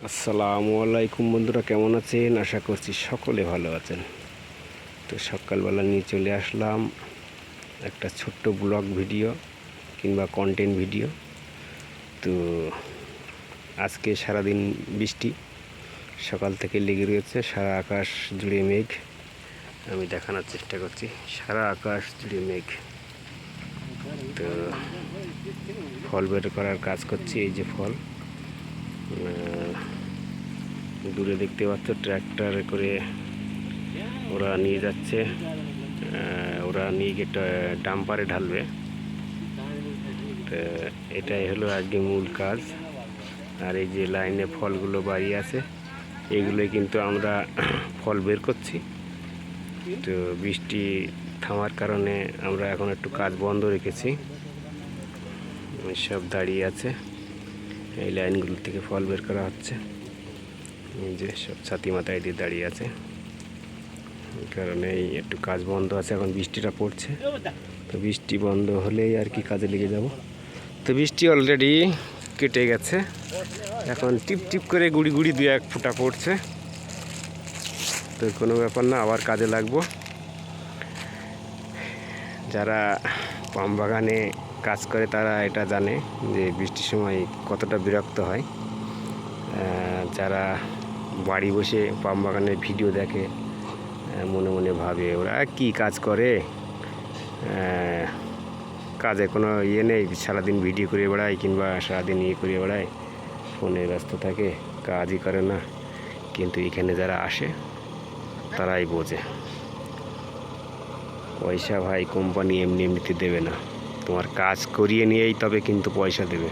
আসসালামু আলাইকুম বন্ধুরা, কেমন আছেন? আশা করছি সকলে ভালো আছেন। তো সকালবেলা নিয়ে চলে আসলাম একটা ছোট্ট ব্লগ ভিডিও কিংবা কন্টেন্ট ভিডিও। তো আজকে সারাদিন বৃষ্টি, সকাল থেকে লেগে রয়েছে, সারা আকাশ জুড়ে মেঘ। আমি দেখানোর চেষ্টা করছি, সারা আকাশ জুড়ে মেঘ। তো ফল বের করার কাজ করছি। এই যে ফল, দূরে দেখতে পাচ্ছ ট্র্যাক্টরে করে ওরা নিয়ে যাচ্ছে, ওরা নিয়ে গিয়ে ডাম্পারে ঢালবে। তো এটাই হলো আজকে মূল কাজ। আর এই যে লাইনে ফলগুলো বাড়িয়ে আছে, এইগুলোই কিন্তু আমরা ফল বের করছি। তো বৃষ্টি থামার কারণে আমরা এখন একটু কাজ বন্ধ রেখেছি, সব দাঁড়িয়ে আছে। এই লাইনগুলো থেকে ফল বের করা হচ্ছে। এই যে সব ছাতি মাথায় দিয়ে দাঁড়িয়ে আছে, এই কারণেই একটু কাজ বন্ধ আছে। এখন বৃষ্টিটা পড়ছে, তো বৃষ্টি বন্ধ হলেই আর কি কাজে লেগে যাব। তো বৃষ্টি অলরেডি কেটে গেছে, এখন টিপ টিপ করে গুড়ি গুড়ি দু এক ফোঁটা পড়ছে। তো কোনো ব্যাপার না, আবার কাজে লাগবো। যারা পাম বাগানে কাজ করে তারা এটা জানে যে বৃষ্টির সময় কতটা বিরক্ত হয়। যারা বাড়ি বসে পাম বাগানের ভিডিও দেখে, মনে মনে ভাবে ওরা কি কাজ করে, কাজে কোনো ইয়ে নেই, সারাদিন ভিডিও করে বেড়ায় কিংবা সারাদিন ইয়ে করে বেড়ায়, ফোনে ব্যস্ত থাকে, কাজই করে না। কিন্তু এখানে যারা আসে তারাই বোঝে, পয়সা ভাই কোম্পানি এমনি এমনিতে দেবে না, তোমার কাজ করিয়ে নিয়েই তবে কিন্তু পয়সা দেবে।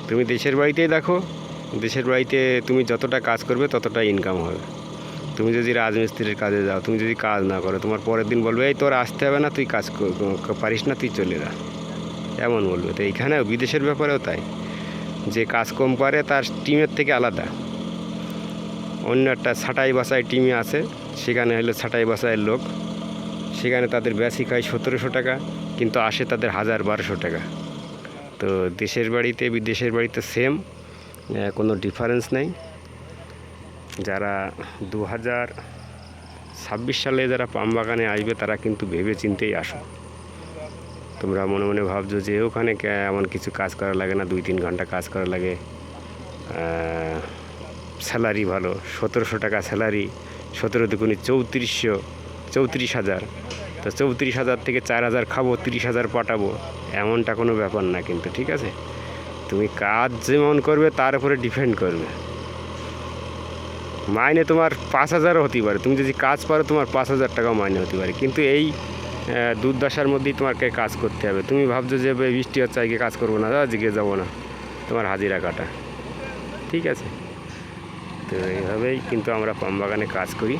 তুমি দেশের বাড়িতেই দেখো, দেশের বাড়িতে তুমি যতটা কাজ করবে ততটা ইনকাম হবে। তুমি যদি রাজমিস্ত্রির কাজে যাও, তুমি যদি কাজ না করো, তোমার পরের দিন বলবে এই তোর আসতে হবে না, তুই কাজ পারিস না, তুই চলে যা, এমন বলবে। তো এইখানেও বিদেশের ব্যাপারেও তাই, যে কাজ কম পারে তার টিমের থেকে আলাদা অন্য একটা ছাঁটাই বাছাই টিমে আছে, সেখানে হলো ছাঁটাই বাছাইয়ের লোক, সেখানে তাদের বেসিক হয় 1700 টাকা, কিন্তু আসে তাদের 1000-1200 টাকা। তো দেশের বাড়িতে বিদেশের বাড়িতে সেম, কোনো ডিফারেন্স নেই। যারা 2026 সালে যারা পাম বাগানে আসবে তারা কিন্তু ভেবে চিন্তেই আসো। তোমরা মনে মনে ভাবছো যে ওখানে এমন কিছু কাজ করা লাগে না, 2-3 ঘন্টা কাজ করা লাগে, স্যালারি ভালো, 1700 টাকা স্যালারি, 17 দুগুণে 34,000। তো 34,000 থেকে 4,000 খাবো, 30,000 পাঠাবো, এমনটা কোনো ব্যাপার না কিন্তু, ঠিক আছে? তুমি কাজ যেমন করবে তার উপরে ডিপেন্ড করবে। মাইনে তোমার 5,000ও হতে পারে, তুমি যদি কাজ পারো তোমার 5,000 টাকাও মাইনে হতে পারে, কিন্তু এই দুর্দশার মধ্যেই তোমাকে কাজ করতে হবে। তুমি ভাবছো যে বৃষ্টি হচ্ছে আজকে কাজ করবো না, আজকে যাবো না, তোমার হাজিরা কাটা, ঠিক আছে? তো এইভাবেই কিন্তু আমরা পাম বাগানে কাজ করি।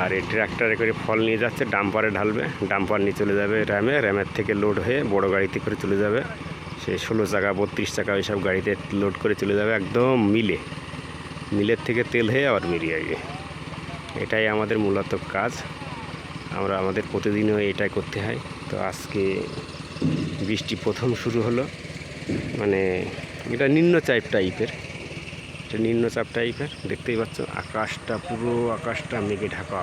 আর এই ট্র্যাক্টরে করে ফল নিয়ে যাচ্ছে, ডাম্পারে ঢালবে, ডাম্পার নিয়ে চলে যাবে র্যামের থেকে লোড হয়ে বড় গাড়িতে করে চলে যাবে, সে 16 চাকা 32 চাকা ওইসব গাড়িতে লোড করে চলে যাবে, একদম মিলের থেকে তেল হয়ে আবার বেরিয়ে আসবে। এটাই আমাদের মূলত কাজ, আমরা আমাদের প্রতিদিনও এটাই করতে হয়। তো আজকে বৃষ্টি প্রথম শুরু হলো, মানে এটা নিম্নচাপ টাইপের, দেখতেই পাচ্ছ আকাশটা, পুরো আকাশটা মেঘে ঢাকা,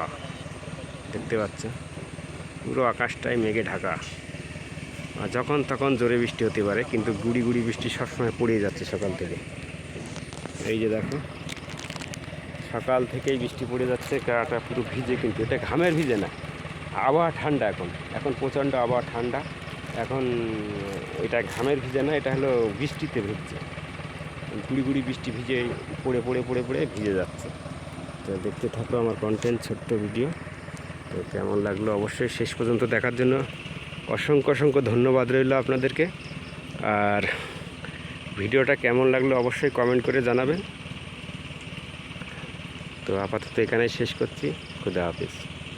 দেখতে পাচ্ছ পুরো আকাশটাই মেঘে ঢাকা। আর যখন তখন জোরে বৃষ্টি হতে পারে, কিন্তু গুড়ি গুড়ি বৃষ্টি সবসময় পড়েই যাচ্ছে সকাল থেকে। এই যে দেখো, সকাল থেকেই বৃষ্টি পড়ে যাচ্ছে, গাটা পুরো ভিজে, কিন্তু এটা ঘামের ভিজে না, আবহাওয়া ঠান্ডা, এখন প্রচণ্ড আবহাওয়া ঠান্ডা। এখন এটা ঘামের ভিজে না, এটা হলো বৃষ্টিতে ভিজছে, গুড়ি গুড়ি বৃষ্টি ভিজে পড়ে পড়ে পড়ে পড়ে ভিজে যাচ্ছে। তো দেখতে থাকো আমার কন্টেন্ট, ছোট্ট ভিডিও। তো কেমন লাগলো অবশ্যই শেষ পর্যন্ত দেখার জন্য অসংখ্য ধন্যবাদ রইল আপনাদেরকে। আর ভিডিওটা কেমন লাগলো অবশ্যই কমেন্ট করে জানাবেন। তো আপাতত এখানেই শেষ করছি, খুদা হাফিজ।